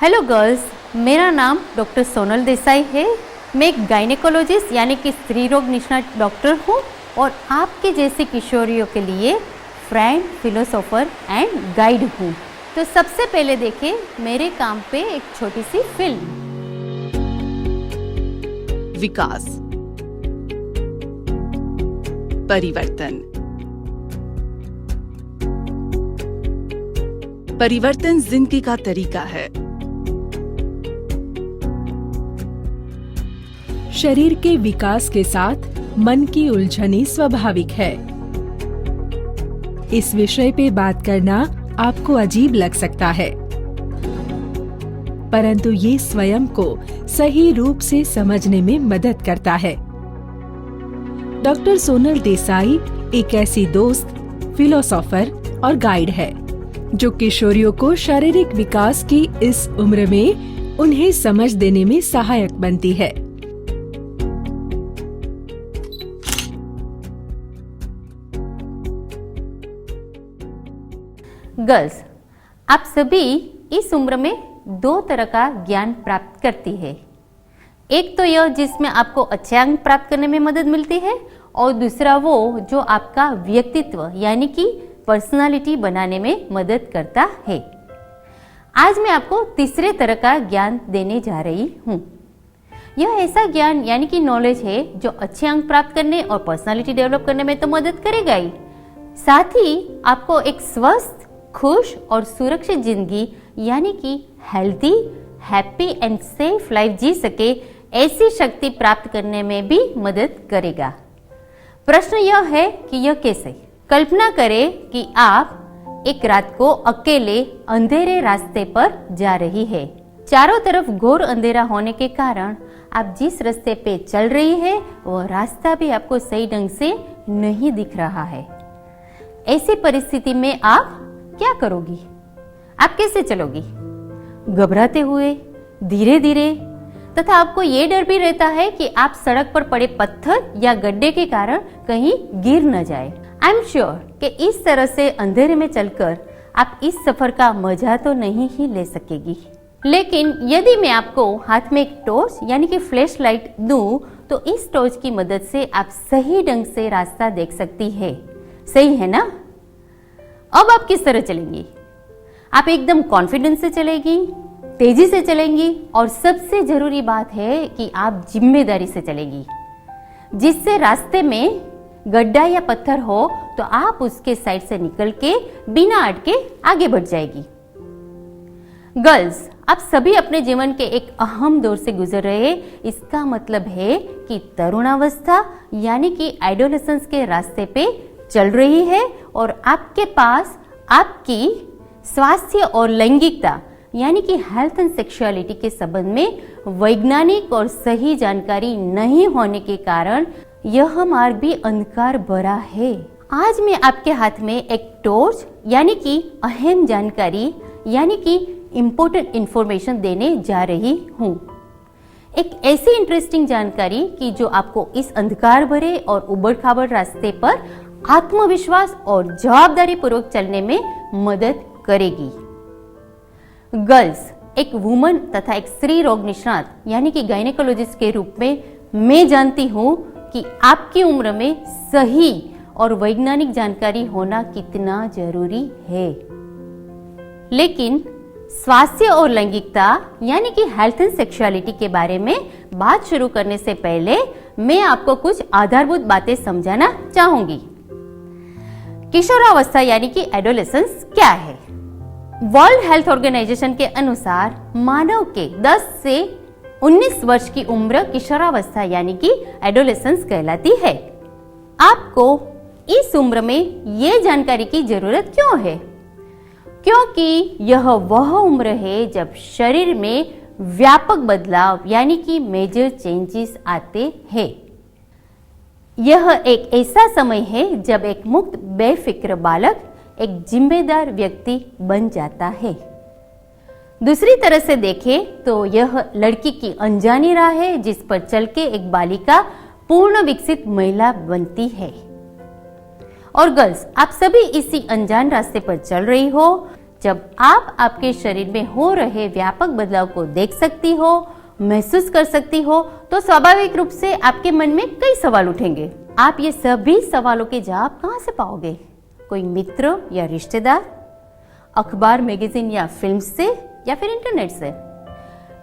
Hello girls, मेरा नाम doctor Sonal Desai है। मैं एक गायनेकोलॉजिस्ट यानी कि स्त्री रोग निष्णात डॉक्टर हूँ और आपके जैसे किशोरियों के लिए फ्रेंड, फिलोसोफर एंड गाइड हूँ। तो सबसे पहले देखें मेरे काम पे एक छोटी सी फिल्म। विकास, परिवर्तन जिंदगी का तरीका है। शरीर के विकास के साथ मन की उलझने स्वाभाविक है। इस विषय पे बात करना आपको अजीब लग सकता है, परंतु ये स्वयं को सही रूप से समझने में मदद करता है। डॉक्टर सोनल देसाई एक ऐसी दोस्त, फिलोसोफर और गाइड है जो किशोरियों को शारीरिक विकास की इस उम्र में उन्हें समझ देने में सहायक बनती है। गर्ल्स, आप सभी इस उम्र में दो तरह का ज्ञान प्राप्त करती है। एक तो यह जिसमें आपको अच्छे अंक प्राप्त करने में मदद मिलती है और दूसरा वो जो आपका व्यक्तित्व यानी कि पर्सनालिटी बनाने में मदद करता है। आज मैं आपको तीसरे तरह का ज्ञान देने जा रही हूँ। यह ऐसा ज्ञान यानी कि नॉलेज है जो अच्छे अंक प्राप्त करने और पर्सनालिटी डेवलप करने में तो मदद करेगा ही, साथ ही आपको एक स्वस्थ, खुश और सुरक्षित जिंदगी यानी कि healthy, happy and safe life जी सके ऐसी शक्ति प्राप्त करने में भी मदद करेगा। प्रश्न यह है कि यह कैसे? कल्पना करें कि आप एक रात को अकेले अंधेरे रास्ते पर जा रही है। चारों तरफ घोर अंधेरा होने के कारण आप जिस रास्ते पे चल रही है वह रास्ता भी आपको सही ढंग से नहीं दिख रहा है। ऐसी परिस्थिति में आप क्या करोगी? आप कैसे चलोगी? घबराते हुए, धीरे धीरे, तथा आपको ये डर भी रहता है कि आप सड़क पर पड़े पत्थर या गड्ढे के कारण कहीं गिर न जाए। आई एम श्योर कि इस तरह से अंधेरे में चलकर आप इस सफर का मजा तो नहीं ही ले सकेगी। लेकिन यदि मैं आपको हाथ में एक टॉर्च यानी कि फ्लैश लाइट दूं, तो इस टॉर्च की मदद से आप सही ढंग से रास्ता देख सकती है। सही है ना? अब आप किस तरह चलेंगी? आप एकदम कॉन्फिडेंस से चलेगी, तेजी से चलेंगी और सबसे जरूरी बात है कि आप जिम्मेदारी से चलेगी, जिससे रास्ते में गड्ढा या पत्थर हो तो आप उसके साइड से निकल के बिना अटके आगे बढ़ जाएगी। गर्ल्स, आप सभी अपने जीवन के एक अहम दौर से गुजर रहे हैं। इसका मतलब है कि तरुणावस्था यानी कि एडोलेसेंस के रास्ते पे चल रही है और आपके पास आपकी स्वास्थ्य और लैंगिकता यानी कि हेल्थ एंड सेक्सुअलिटी के संबंध में वैज्ञानिक और सही जानकारी नहीं होने के कारण यह मार्ग भी अंधकार भरा है। आज मैं आपके हाथ में एक टॉर्च यानी कि अहम जानकारी यानी कि इम्पोर्टेंट इंफॉर्मेशन देने जा रही हूँ। एक ऐसी इंटरेस्टिंग जानकारी कि जो आपको इस अंधकार भरे और उबड़-खाबड़ रास्ते पर आत्मविश्वास और जवाबदारी पूर्वक चलने में मदद करेगी। गर्ल्स, एक वुमन तथा एक स्त्री रोग निष्णात यानी कि गायनेकोलॉजिस्ट के रूप में मैं जानती हूँ कि आपकी उम्र में सही और वैज्ञानिक जानकारी होना कितना जरूरी है। लेकिन स्वास्थ्य और लैंगिकता यानी कि हेल्थ एंड सेक्सुअलिटी के बारे में बात शुरू करने से पहले मैं आपको कुछ आधारभूत बातें समझाना चाहूंगी। किशोरावस्था यानी कि एडोलेसेंस क्या है? वर्ल्ड हेल्थ ऑर्गेनाइजेशन के अनुसार मानव के 10 से 19 वर्ष की उम्र किशोरावस्था यानी कि एडोलेसेंस कहलाती है। आपको इस उम्र में ये जानकारी की जरूरत क्यों है? क्योंकि यह वह उम्र है जब शरीर में व्यापक बदलाव यानी कि मेजर चेंजेस आते हैं। यह एक ऐसा समय है जब एक मुक्त बेफिक्र बालक एक जिम्मेदार व्यक्ति बन जाता है। दूसरी तरह से देखें तो यह लड़की की अनजानी राह है जिस पर चल के एक बालिका पूर्ण विकसित महिला बनती है। और गर्ल्स, आप सभी इसी अनजान रास्ते पर चल रही हो, जब आप आपके शरीर में हो रहे व्यापक बदलाव को देख सकती हो, महसूस कर सकती हो, तो स्वाभाविक रूप से आपके मन में कई सवाल उठेंगे। आप ये सभी सवालों के जवाब कहाँ से पाओगे? कोई मित्र या रिश्तेदार, अखबार, मैगजीन या फिल्म से, या फिर इंटरनेट से?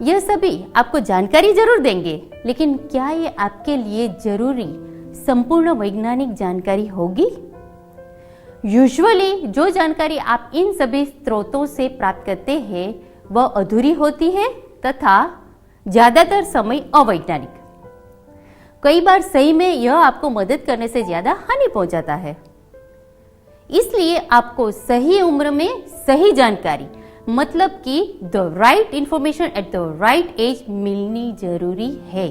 यह सभी आपको जानकारी जरूर देंगे, लेकिन क्या ये आपके लिए जरूरी संपूर्ण वैज्ञानिक जानकारी होगी? यूजुअली जो जानकारी आप इन सभी स्रोतों से प्राप्त करते हैं वह अधूरी होती है तथा ज्यादातर समय अवैज्ञानिक। कई बार सही में यह आपको मदद करने से ज्यादा हानि पहुंचाता है। इसलिए आपको सही उम्र में सही जानकारी, मतलब कि the right information at the right age मिलनी जरूरी है।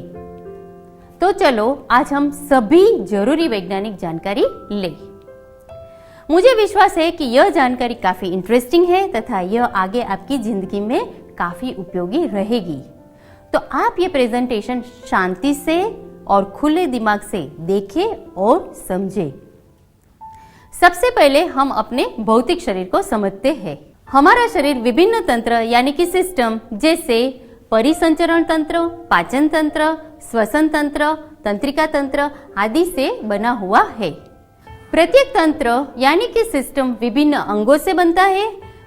तो चलो आज हम सभी जरूरी वैज्ञानिक जानकारी लें। मुझे विश्वास है कि यह जानकारी काफी इंटरेस्टिंग है तथा यह आगे आपकी जिंदगी में काफी उपयोगी रहेगी। तो आप ये प्रेजेंटेशन शांति से और खुले दिमाग से देखें और समझें। सबसे पहले हम अपने भौतिक शरीर को समझते हैं। हमारा शरीर विभिन्न तंत्र यानी कि सिस्टम जैसे परिसंचरण तंत्र, पाचन तंत्र, श्वसन तंत्र, तंत्रिका तंत्र आदि से बना हुआ है। प्रत्येक तंत्र यानी कि सिस्टम विभिन्न अंगों से बनता है।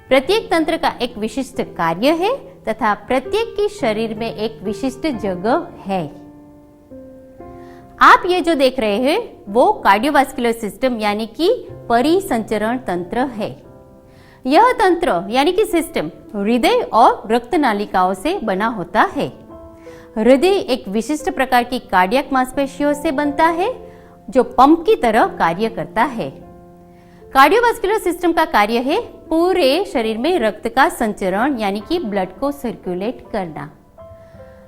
प्रत्येक तंत्र का एक विशिष्ट कार्य है तथा प्रत्येक की शरीर में एक विशिष्ट जगह है। आप ये जो देख रहे हैं वो कार्डियोवास्कुलर सिस्टम यानी कि परिसंचरण तंत्र है। यह तंत्र यानी कि सिस्टम हृदय और रक्त नालिकाओं से बना होता है। हृदय एक विशिष्ट प्रकार की कार्डियक मांसपेशियों से बनता है जो पंप की तरह कार्य करता है। कार्डियोवास्कुलर सिस्टम का कार्य है पूरे शरीर में रक्त का संचरण यानी कि ब्लड को सर्कुलेट करना।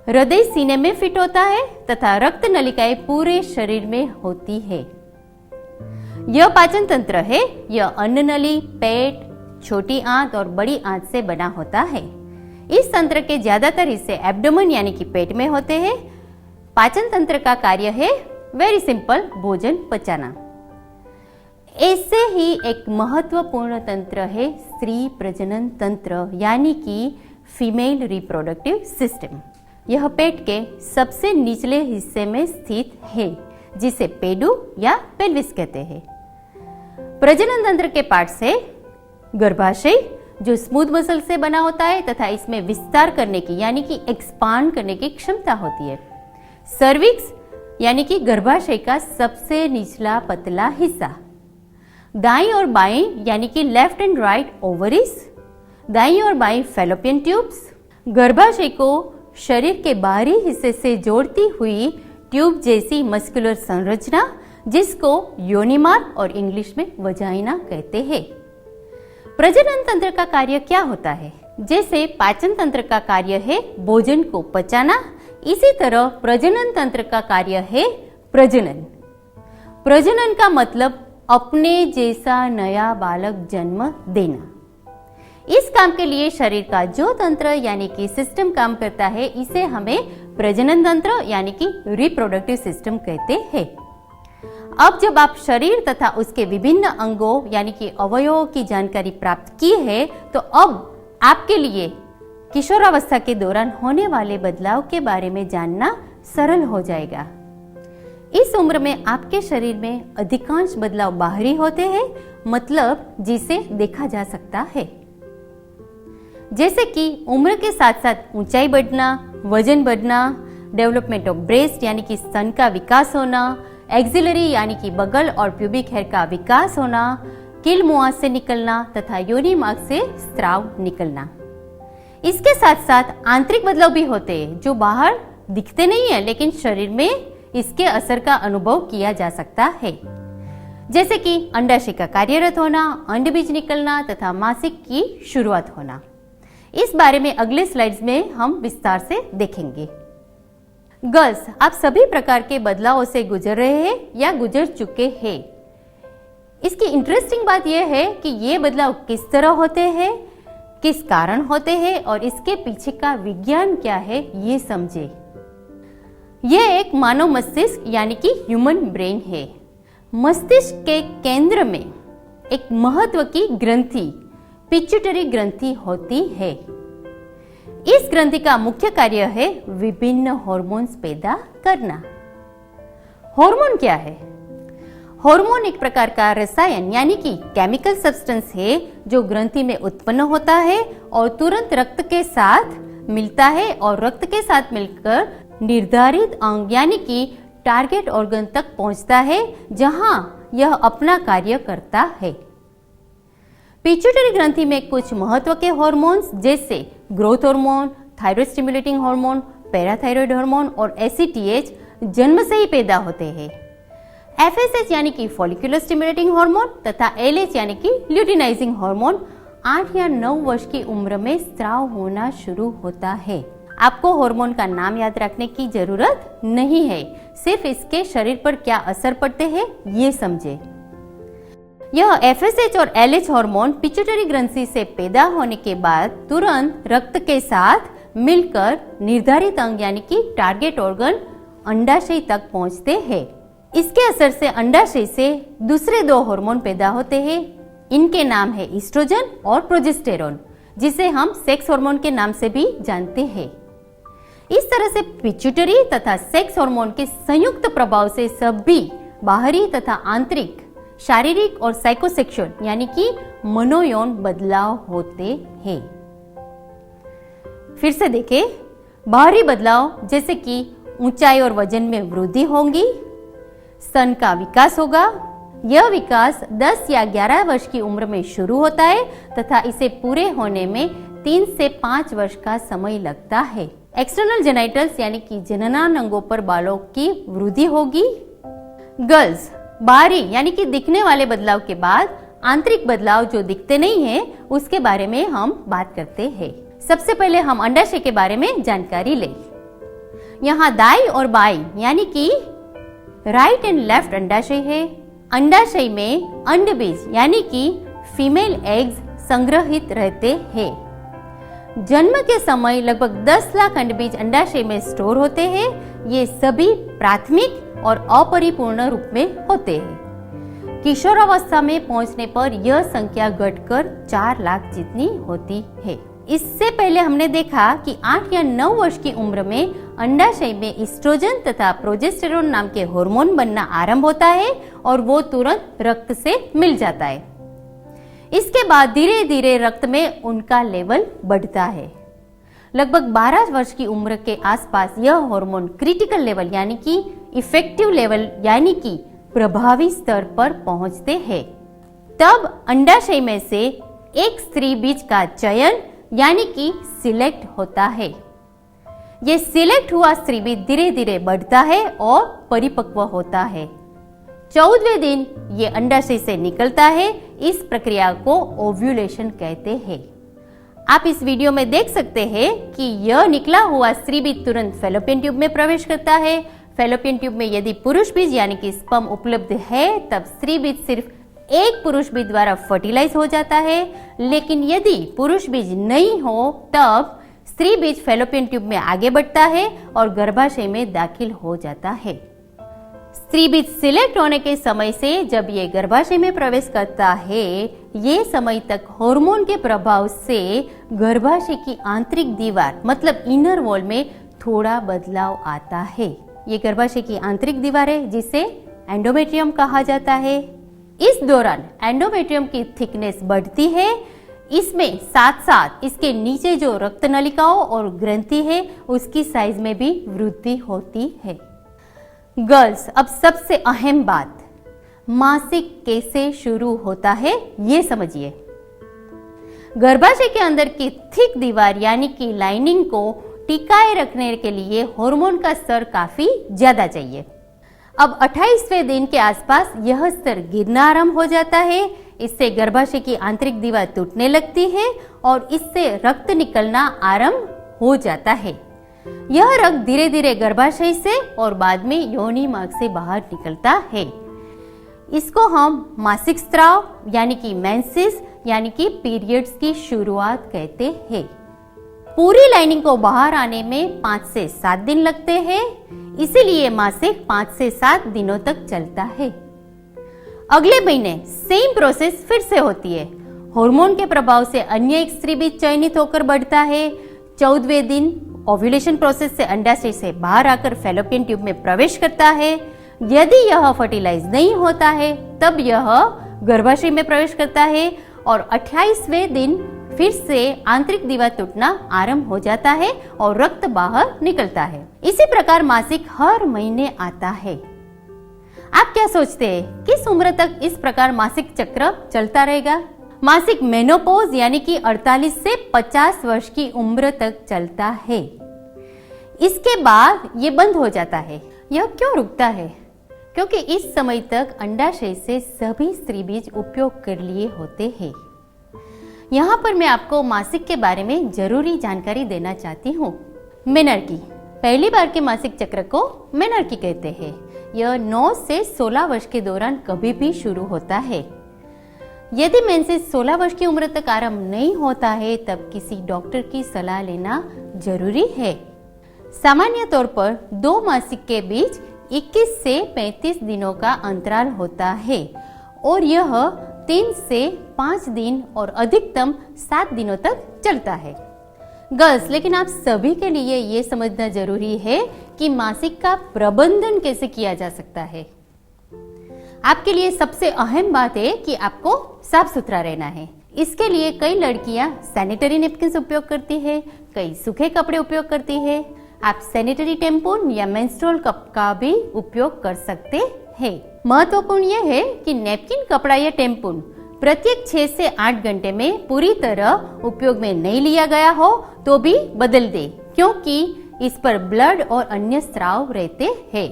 हृदय सीने में फिट होता है तथा रक्त नलिकाएं पूरे शरीर में होती है। यह पाचन तंत्र है। यह अन्न नली, पेट, छोटी आंत और बड़ी आंत से बना होता है। इस तंत्र के ज्यादातर हिस्से एब्डोमेन यानी कि पेट में होते हैं। पाचन तंत्र का कार्य है वेरी सिंपल, भोजन पचाना। ऐसे ही एक महत्वपूर्ण तंत्र है स्त्री प्रजनन तंत्र यानी कि फीमेल रिप्रोडक्टिव सिस्टम। यह पेट के सबसे निचले हिस्से में स्थित है जिसे पेडू या पेल्विस कहते हैं। प्रजनन तंत्र के पार्ट्स है गर्भाशय जो स्मूथ मसल से बना होता है तथा इसमें विस्तार करने की यानी कि एक्सपांड करने की क्षमता होती है। सर्विक्स यानी कि गर्भाशय का सबसे निचला पतला हिस्सा। दाईं और बाईं यानी कि लेफ्ट एंड राइट ओवरीज। दाईं और बाईं फैलोपियन ट्यूब्स। गर्भाशय को शरीर के बाहरी हिस्से से जोड़ती हुई ट्यूब जैसी मस्कुलर संरचना जिसको योनि मार्ग और इंग्लिश में वजाइना कहते हैं। प्रजनन तंत्र का कार्य क्या होता है? जैसे पाचन तंत्र का कार्य है भोजन को पचाना, इसी तरह प्रजनन तंत्र का कार्य है प्रजनन। प्रजनन का मतलब अपने जैसा नया बालक जन्म देना। इस काम के लिए शरीर का जो तंत्र यानी कि सिस्टम काम करता है इसे हमें प्रजनन तंत्र यानी कि रिप्रोडक्टिव सिस्टम कहते हैं। अब जब आप शरीर तथा उसके विभिन्न अंगों यानी कि अवयवों की जानकारी प्राप्त की है तो अब आपके लिए किशोरावस्था के दौरान होने वाले बदलाव के बारे में जानना सरल हो जाएगा। इस उम्र में आपके शरीर में अधिकांश बदलाव बाहरी होते हैं, मतलब जिसे देखा जा सकता है। जैसे कि उम्र के साथ साथ ऊंचाई बढ़ना, वजन बढ़ना, डेवलपमेंट ऑफ ब्रेस्ट यानी कि स्तन का विकास होना, एक्सिलरी यानी कि बगल और प्यूबिक हेयर का विकास होना, किल मुआ से निकलना तथा योनि मार्ग से स्राव निकलना। इसके साथ साथ आंतरिक बदलाव भी होते हैं जो बाहर दिखते नहीं है लेकिन शरीर में इसके असर का अनुभव किया जा सकता है। जैसे कि अंडाशय का कार्यरत होना, अंडबीज निकलना तथा मासिक की शुरुआत होना। इस बारे में अगले स्लाइड्स में हम विस्तार से देखेंगे। गर्ल्स, आप सभी प्रकार के बदलावों से गुजर रहे हैं या गुजर चुके हैं। इसकी इंटरेस्टिंग बात यह है कि ये बदलाव किस तरह होते हैं, किस कारण होते हैं और इसके पीछे का विज्ञान क्या है ये समझे। यह एक मानव मस्तिष्क यानी कि ह्यूमन ब्रेन है। मस्तिष्क के केंद्र में एक महत्व की ग्रंथि पिट्यूटरी ग्रंथि होती है। इस ग्रंथि का मुख्य कार्य है विभिन्न हार्मोन्स पैदा करना। हार्मोन क्या है? हार्मोन एक प्रकार का रसायन यानी कि केमिकल सब्सटेंस है जो ग्रंथि में उत्पन्न होता है और तुरंत रक्त के साथ मिलता है और रक्त के साथ मिलकर निर्धारित अंग यानी कि टारगेट ऑर्गन तक पहुंचता है जहां यह अपना कार्य करता है। पिट्यूटरी ग्रंथि में कुछ महत्व के हार्मोन्स जैसे growth hormone, thyroid stimulating hormone, parathyroid hormone और एसीटीएच जन्म से ही पैदा होते हैं। एफएसएच यानी कि फॉलिकुलर स्टिमुलेटिंग हार्मोन तथा एलएच यानी कि ल्यूटिनाइजिंग हार्मोन 8 या 9 वर्ष की उम्र में स्राव होना शुरू होता है। आपको हार्मोन का नाम याद रखने की जरूरत नहीं है, सिर्फ इसके शरीर पर क्या असर पड़ते हैं ये समझे। यह एफएसएच और एलएच हार्मोन पिट्यूटरी ग्रंथि से पैदा होने के बाद तुरंत रक्त के साथ मिलकर निर्धारित अंग यानी कि टारगेट ऑर्गन अंडाशय तक पहुंचते हैं। इसके असर से अंडाशय से दूसरे 2 हार्मोन पैदा होते हैं। इनके नाम है ईस्ट्रोजन और प्रोजेस्टेरोन, जिसे हम सेक्स हार्मोन के नाम से भी जानते हैं। इस तरह से पिट्यूटरी तथा सेक्स हार्मोन के संयुक्त प्रभाव से सभी बाहरी तथा आंतरिक शारीरिक और साइकोसेक्सुअल यानी कि मनोयौन बदलाव होते हैं। फिर से देखें, बाहरी बदलाव जैसे कि ऊंचाई और वजन में वृद्धि होगी, स्तन का विकास होगा। यह विकास 10 या 11 वर्ष की उम्र में शुरू होता है तथा इसे पूरे होने में 3 से 5 वर्ष का समय लगता है। एक्सटर्नल जेनिटल्स यानी कि जननांग अंगों पर बालों की वृद्धि होगी। गर्ल्स बाहरी यानी कि दिखने वाले बदलाव के बाद आंतरिक बदलाव जो दिखते नहीं है उसके बारे में हम बात करते हैं। सबसे पहले हम अंडाशय के बारे में जानकारी लें। यहाँ दाई और बाई यानी कि राइट एंड लेफ्ट अंडाशय है। अंडाशय में अंडबीज यानी कि फीमेल एग्स संग्रहित रहते हैं। जन्म के समय लगभग 10 लाख अंडबीज अंडाशय में स्टोर होते हैं। ये सभी प्राथमिक और अपरिपूर्ण रूप में होते हैं। किशोरावस्था में पहुंचने पर यह संख्या घटकर 4 लाख जितनी होती है। इससे पहले हमने देखा कि 8 या 9 वर्ष की उम्र में अंडाशय में ईस्ट्रोजन तथा प्रोजेस्टेरोन नाम के हार्मोन बनना आरंभ होता है और वो तुरंत रक्त से मिल जाता है। इसके बाद धीरे धीरे रक्त में उनका लेवल बढ़ता है। लगभग 12 वर्ष की उम्र के आसपास यह हार्मोन क्रिटिकल लेवल यानी कि इफेक्टिव लेवल यानी कि प्रभावी स्तर पर पहुंचते हैं। तब अंडाशय में से एक स्त्री बीज का चयन यानी कि सिलेक्ट होता है। ये सिलेक्ट हुआ स्त्री बीज धीरे धीरे बढ़ता है और परिपक्व होता है। 14वें दिन ये अंडाशय से निकलता है। इस प्रक्रिया को ओव्यूलेशन कहते हैं। आप इस वीडियो में देख सकते हैं कि यह निकला हुआ स्त्री बीज तुरंत फैलोपियन ट्यूब में प्रवेश करता है। फैलोपियन ट्यूब में यदि पुरुष बीज यानी कि स्पर्म उपलब्ध है तब स्त्री बीज सिर्फ एक पुरुष बीज द्वारा फर्टिलाइज हो जाता है। लेकिन यदि पुरुष बीज नहीं हो तब स्त्री बीज फैलोपियन ट्यूब में आगे बढ़ता है और गर्भाशय में दाखिल हो जाता है। स्त्री बीज सिलेक्ट होने के समय से जब ये गर्भाशय में प्रवेश करता है, ये समय तक हार्मोन के प्रभाव से गर्भाशय की आंतरिक दीवार मतलब इनर वॉल में थोड़ा बदलाव आता है। ये गर्भाशय की आंतरिक दीवार है जिसे एंडोमेट्रियम कहा जाता है। इस दौरान एंडोमेट्रियम की थिकनेस बढ़ती है। इसमें साथ साथ इसके नीचे जो रक्त नलिकाओं और ग्रंथि है उसकी साइज में भी वृद्धि होती है। गर्ल्स, अब सबसे अहम बात, मासिक कैसे शुरू होता है ये समझिए। गर्भाशय के अंदर की थिक दीवार यानी कि लाइनिंग को टिकाए रखने के लिए हार्मोन का स्तर काफी ज्यादा चाहिए। अब 28वें दिन के आसपास यह स्तर गिरना आरंभ हो जाता है। इससे गर्भाशय की आंतरिक दीवार टूटने लगती है और इससे रक्त निकलना आरंभ हो जाता है। यह रक्त धीरे धीरे गर्भाशय से और बाद में योनि मार्ग से बाहर निकलता है। इसको हम मासिक स्राव यानी कि मेंसेस यानी कि पीरियड्स की शुरुआत कहते हैं। पूरी लाइनिंग को बाहर आने में 5 से 7 दिन लगते हैं, इसीलिए मासिक 5 से 7 दिनों तक चलता है। अगले महीने सेम प्रोसेस फिर से होती है। हार्मोन के प्रभाव से अन्य एक स्त्री बीज चयनित होकर बढ़ता है। 14वें दिन ओव्यूलेशन प्रोसेस से अंडाशय से बाहर आकर फैलोपियन ट्यूब में प्रवेश करता है। यदि यह फर्टिलाइज नहीं होता है तब यह गर्भाशय में प्रवेश करता है और 28वें दिन फिर से आंतरिक दीवार टूटना आरंभ हो जाता है और रक्त बाहर निकलता है। इसी प्रकार मासिक हर महीने आता है। आप क्या सोचते हैं किस उम्र तक इस प्रकार मासिक चक्र चलता रहेगा? मासिक मेनोपॉज यानी कि 48 से 50 वर्ष की उम्र तक चलता है। इसके बाद ये बंद हो जाता है। यह क्यों रुकता है? क्योंकि इस समय तक अंडाशय से सभी स्त्री बीज उपयोग कर लिए होते हैं। यहाँ पर मैं आपको मासिक के बारे में जरूरी जानकारी देना चाहती हूँ। मेनर्की, पहली बार के मासिक चक्र को मेनर्की कहते हैं। यह 9 से 16 वर्ष के दौरान कभी भी शुरू होता है। यदि मेंसेस 16 वर्ष की उम्र तक आरंभ नहीं होता है तब किसी डॉक्टर की सलाह लेना जरूरी है। सामान्य तौर पर 2 मासिक के बीच 21 से 35 दिनों का अंतराल होता है और यह 3 से 5 दिन और अधिकतम 7 दिनों तक चलता है। गर्ल्स, लेकिन आप सभी के लिए ये समझना जरूरी है कि मासिक का प्रबंधन कैसे किया जा सकता है। आपके लिए सबसे अहम बात है कि आपको साफ सुथरा रहना है। इसके लिए कई लड़कियां सैनिटरी नैपकिन उपयोग करती है, कई सूखे कपड़े उपयोग करती है। आप सैनिटरी टैम्पून या मेंस्ट्रुअल कप का भी उपयोग कर सकते हैं। महत्वपूर्ण यह है कि नैपकिन, कपड़ा या टैम्पून प्रत्येक 6 से 8 घंटे में पूरी तरह उपयोग में नहीं लिया गया हो तो भी बदल दे, क्योंकि इस पर ब्लड और अन्य स्राव रहते हैं।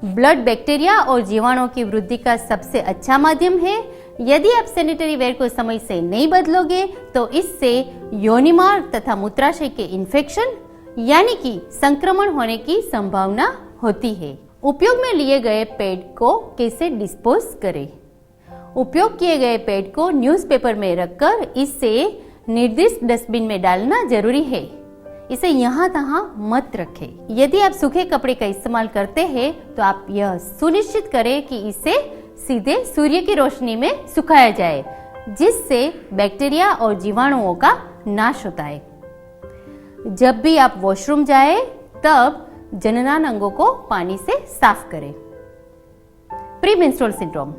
ब्लड बैक्टीरिया और जीवाणुओं की वृद्धि का सबसे अच्छा माध्यम है। यदि आप सैनिटरी वेयर को समय से नहीं बदलोगे तो इससे योनिमार्ग तथा मूत्राशय के इन्फेक्शन यानी कि संक्रमण होने की संभावना होती है। उपयोग में लिए गए पैड को कैसे डिस्पोज करें? उपयोग किए गए पैड को न्यूज़पेपर में रखकर इसे निर्दिष्ट डस्टबिन में डालना जरूरी है। इसे यहाँ तहाँ मत रखें। यदि आप सूखे कपड़े का इस्तेमाल करते हैं तो आप यह सुनिश्चित करें कि इसे सीधे सूर्य की रोशनी में सुखाया जाए, जिससे बैक्टीरिया और जीवाणुओं का नाश होता है। जब भी आप वॉशरूम जाए तब जननांग अंगों को पानी से साफ करें। प्रीमेंस्ट्रुअल सिंड्रोम,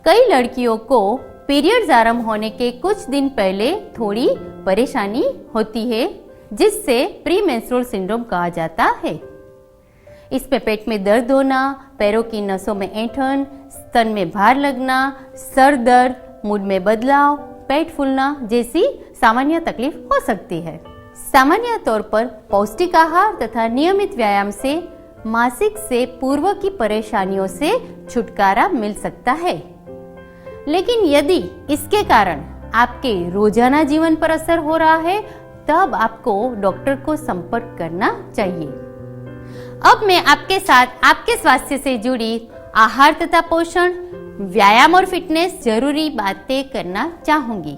कई लड़कियों को पीरियड्स आरंभ होने के कुछ दिन पहले थोड़ी परेशानी होती है, जिससे प्रीमेंस्ट्रुअल सिंड्रोम कहा जाता है। इसमें पेट में दर्द होना, पैरों की नसों में ऐंठन, स्तन में भार लगना, सर दर्द, मूड में बदलाव, पेट फूलना जैसी सामान्य तकलीफ हो सकती है। सामान्य तौर पर पौष्टिक आहार तथा नियमित व्यायाम से मासिक से पूर्व की परेशानियों से छुटकारा मिल सकता है। लेकिन यदि इसके कारण आपके रोजाना जीवन पर असर हो रहा है तब आपको डॉक्टर को संपर्क करना चाहिए। अब मैं आपके साथ आपके स्वास्थ्य से जुड़ी आहार तथा पोषण, व्यायाम और फिटनेस जरूरी बातें करना चाहूंगी।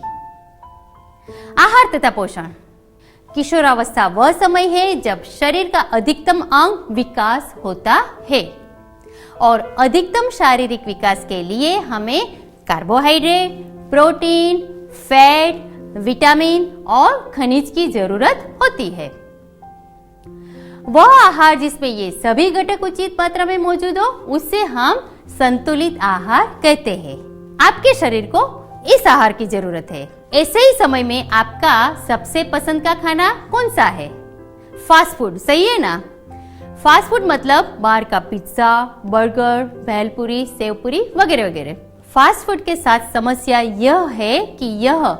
आहार तथा पोषण, किशोरावस्था वह समय है जब शरीर का अधिकतम अंग विकास होता है और अधिकतम शारीरिक विकास के लिए हमें कार्बोहाइड्रेट, प्रोटीन, फैट, विटामिन और खनिज की जरूरत होती है। वह आहार जिसमें ये सभी घटक उचित मात्रा में मौजूद हो उसे हम संतुलित आहार कहते हैं। आपके शरीर को इस आहार की जरूरत है। ऐसे ही समय में आपका सबसे पसंद का खाना कौन सा है? फास्ट फूड, सही है ना? फास्ट फूड मतलब बाहर का पिज्जा, बर्गर, भेलपुरी, सेवपुरी वगैरह वगैरह। फास्ट फूड के साथ समस्या यह है कि यह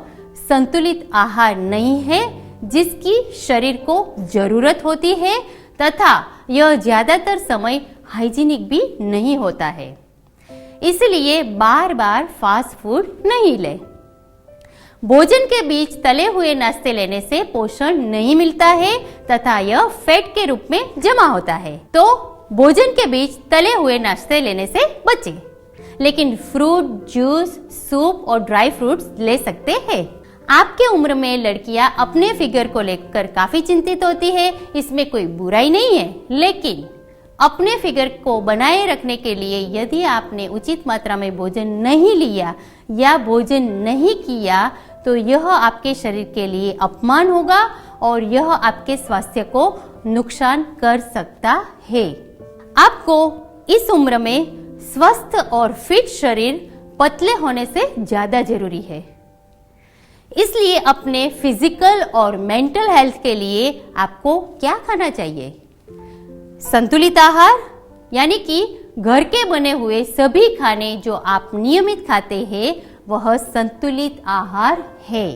संतुलित आहार नहीं है जिसकी शरीर को जरूरत होती है तथा यह ज्यादातर समय हाइजीनिक भी नहीं होता है। इसलिए बार बार फास्ट फूड नहीं लें। भोजन के बीच तले हुए नाश्ते लेने से पोषण नहीं मिलता है तथा यह फैट के रूप में जमा होता है। तो भोजन के बीच तले हुए नाश्ते लेने से बचें। लेकिन फ्रूट, जूस, सूप और ड्राई फ्रूट्स ले सकते हैं। आपके उम्र में लड़कियां अपने फिगर को लेकर काफी चिंतित होती है, इसमें कोई बुराई नहीं है। लेकिन अपने फिगर को बनाए रखने के लिए यदि आपने उचित मात्रा में भोजन नहीं लिया या भोजन नहीं किया तो यह आपके शरीर के लिए अपमान होगा और यह आपके स्वास्थ्य को नुकसान कर सकता है। आपको इस उम्र में स्वस्थ और फिट शरीर पतले होने से ज्यादा जरूरी है। इसलिए अपने फिजिकल और मेंटल हेल्थ के लिए आपको क्या खाना चाहिए? संतुलित आहार यानी कि घर के बने हुए सभी खाने जो आप नियमित खाते हैं वह संतुलित आहार है।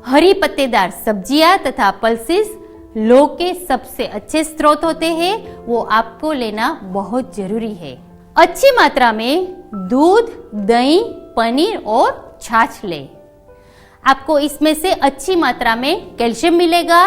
हरी पत्तेदार सब्जियां तथा पल्सेस लोह के सबसे अच्छे स्रोत होते हैं, वो आपको लेना बहुत जरूरी है। अच्छी मात्रा में दूध, दही, पनीर और छाछ लें। आपको इसमें से अच्छी मात्रा में कैल्शियम मिलेगा।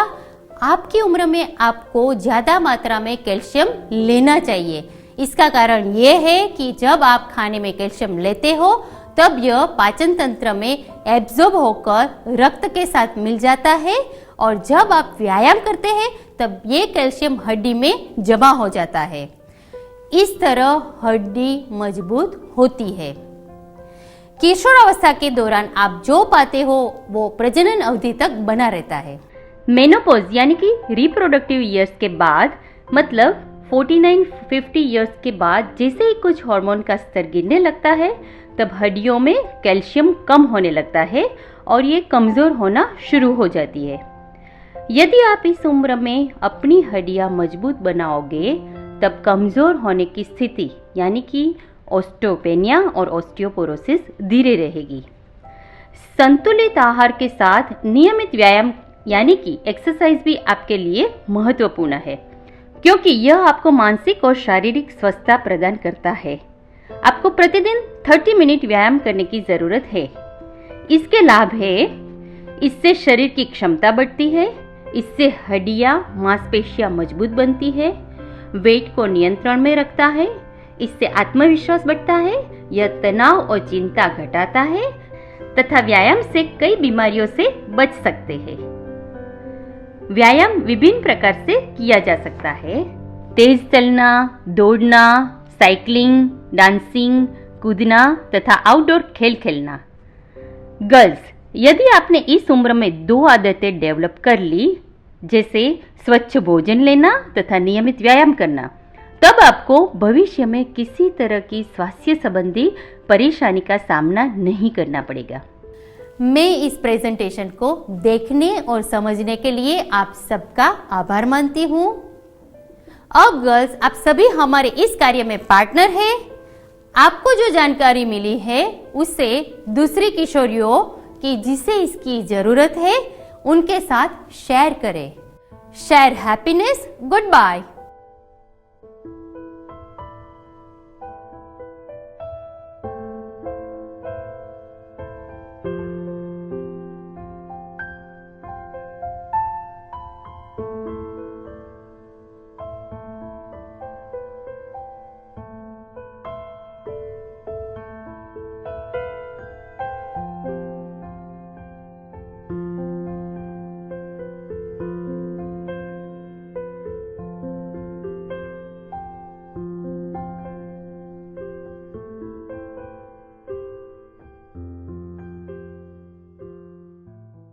आपकी उम्र में आपको ज्यादा मात्रा में कैल्शियम लेना चाहिए। इसका कारण यह है कि जब आप खाने में कैल्शियम लेते हो तब यह पाचन तंत्र में एब्जॉर्ब होकर रक्त के साथ मिल जाता है और जब आप व्यायाम करते हैं तब ये कैल्शियम हड्डी में जमा हो जाता है। इस तरह हड्डी मजबूत होती है। किशोरावस्था के दौरान आप जो पाते हो वो प्रजनन अवधि तक बना रहता है। मेनोपॉज यानी कि रिप्रोडक्टिव ईयर्स के बाद मतलब 49-50 ईयर्स के बाद जैसे ही कुछ हार्मोन का स्तर गिरने लगता है तब हड्डियों में कैल्शियम कम होने लगता है और ये कमजोर होना शुरू हो जाती है। यदि आप इस उम्र में अपनी हड्डियां मजबूत बनाओगे तब कमजोर होने की स्थिति यानी कि ऑस्टियोपेनिया और ऑस्टियोपोरोसिस धीरे रहेगी। संतुलित आहार के साथ नियमित व्यायाम यानी कि एक्सरसाइज भी आपके लिए महत्वपूर्ण है क्योंकि यह आपको मानसिक और शारीरिक स्वस्थता प्रदान करता है। आपको प्रतिदिन 30 मिनट व्यायाम करने की जरूरत है। इसके लाभ है, इससे शरीर की क्षमता बढ़ती है, इससे हड्डियां मांसपेशियां मजबूत बनती है, वेट को नियंत्रण में रखता है, इससे आत्मविश्वास बढ़ता है, यह तनाव और चिंता घटाता है तथा व्यायाम से कई बीमारियों से बच सकते हैं। व्यायाम विभिन्न प्रकार से किया जा सकता है। तेज चलना, दौड़ना, साइकिलिंग, डांसिंग, कूदना तथा आउटडोर खेल खेलना। गर्ल्स, यदि आपने इस उम्र में 2 आदतें डेवलप कर ली जैसे स्वच्छ भोजन लेना तथा नियमित व्यायाम करना, तब आपको भविष्य में किसी तरह की स्वास्थ्य संबंधी परेशानी का सामना नहीं करना पड़ेगा। मैं इस प्रेजेंटेशन को देखने और समझने के लिए आप सबका आभार मानती हूँ। अब गर्ल्स, आप सभी हमारे इस कार्य में पार्टनर हैं। आपको जो जानकारी मिली है उससे दूसरी किशोरियों की जिसे इसकी जरूरत है उनके साथ शेयर करें। Share happiness. Good bye.